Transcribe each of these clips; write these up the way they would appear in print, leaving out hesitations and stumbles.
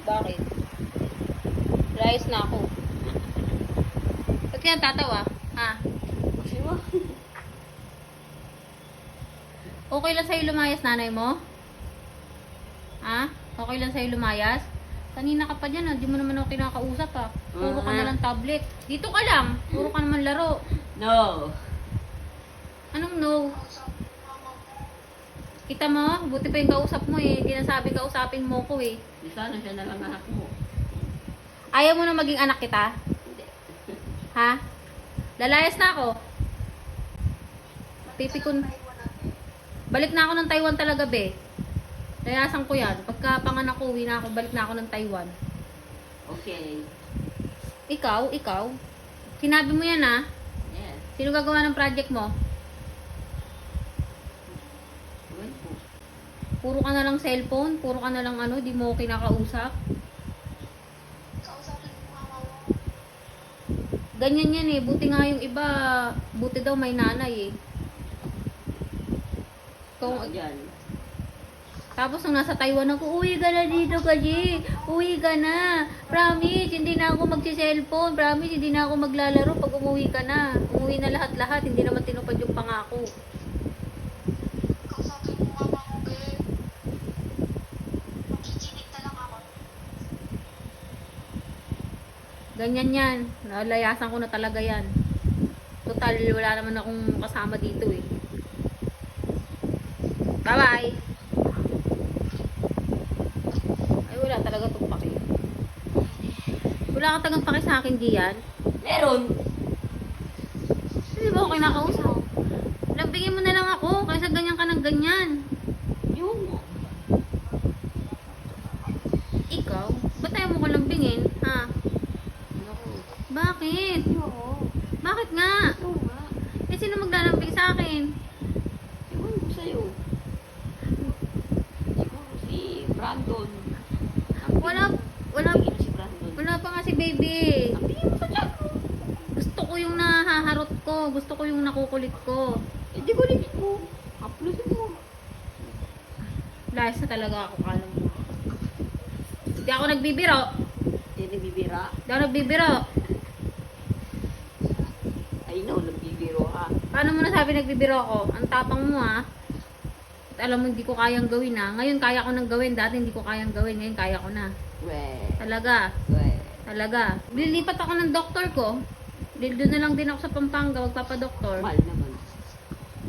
Bakit? Layas na ako. Ba't kaya tatawa? Ha? Kasi mo. Okay lang sa'yo lumayas, nanay mo? Ha? Okay lang sa'yo lumayas? Kanina ka pa dyan, hindi mo naman ako kinakausap, ha? Puro ka na lang tablet. Dito ka lang. Puro ka naman laro. No. Anong no? Kita mo? Buti pa yung kausap mo eh. Hindi nasabi kausapin mo ko eh. Di sana siya na lang anak mo. Ayaw mo na maging anak kita? Hindi. Ha? Lalayas na ako. Pipikon. Balik na ako ng Taiwan talaga, be. Layasan ko yan. Pagka panganak ko, uwi na ako, balik na ako ng Taiwan. Okay. Ikaw. Sinabi mo yan, ha? Yes. Sino gagawa ng project mo? Well po. Puro ka na lang cellphone, puro ka na lang ano, di mo kinakausap. Ganyan yan eh, buti nga yung iba, buti daw may nanay eh. Kung, Yan. tapos nung nasa Taiwan ako, uwi ka na dito kasi, uwi ka na. Promise, hindi na ako magsi-cellphone, promise, hindi na ako maglalaro pag umuwi ka na. Umuwi na lahat-lahat, hindi naman tinupad yung pangako. Kausapin mo mama ko, be. Makikinig na lang ako. Ganyan yan, nalayasan ko na talaga yan. Total, wala naman akong kasama dito eh. Bye-bye! Ay, wala talaga itong paki. Wala ka tagang paki sa akin, Gian. Meron. Hindi ba ako kinakausap? Lambingin mo na lang ako, kaysa ganyan ka ng ganyan. Yung. Ikaw? Ba't tayo mo ko lambingin? Ha? Ako. Bakit? Oo. Bakit nga? Oo nga. Eh, sino maglalambing sa akin? Ewan ko sa'yo. Siguro si Brandon. Wala Tingin si Brandon. pa nga si baby. Ang tingin mo sa chat mo. Gusto ko yung nahaharot ko. Gusto ko yung nakukulit ko. Eh di ko ligit mo. Upload mo. Layas na talaga ako, kala mo. Hindi ako nagbibiro. Hindi nagbibira. Hindi ako nagbibiro. I know, nagbibiro ka. Paano mo nasabi nagbibiro ako? Ang tapang mo ha. At alam mo hindi ko kayang gawin ha. Ngayon kaya ko nang gawin. Dati hindi ko kayang gawin. Ngayon kaya ko na. Talaga. Talaga. Lilipat ako ng doktor ko. Doon na lang din ako sa Pampanga. Magpapadoktor. Mahal naman.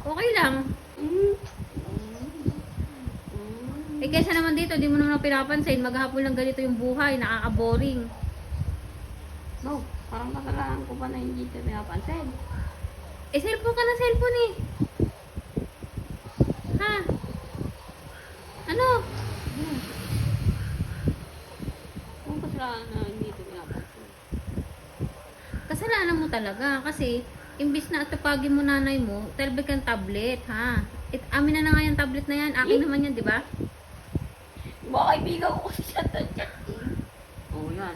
Okay lang. Eh kesa naman dito, di mo naman ako pinapansin. Maghapon lang ganito yung buhay. Nakaka-boring. No, parang kasalanan ko pa na hindi ka pinapansin. Eh, cellphone ka na cellphone eh. Ha? Ano? Kung kasalanan na hindi ka pinapansin. Kasalanan mo talaga kasi imbis na atupagin mo nanay mo, talbig kang tablet, ha? Amin na nga yung tablet na yan. Akin naman yan, di ba? Mga kaibigan ko kasi sa chat. Oo, yan.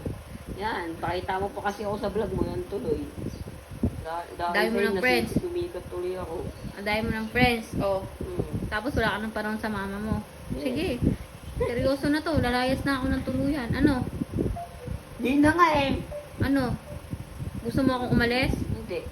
Yan, pakita mo pa kasi ako sa vlog mo, yan tuloy. Dahil mo ng friends. Sumikat tuloy ako. Ang dami mo ng friends. Oh. Hmm. Tapos wala ka ng panahon sa mama mo. Yes. Sige. Seryoso na to. Lalayas na ako ng tuluyan. Ano? Hindi na nga eh. Ano? Gusto mo akong umalis? Hindi.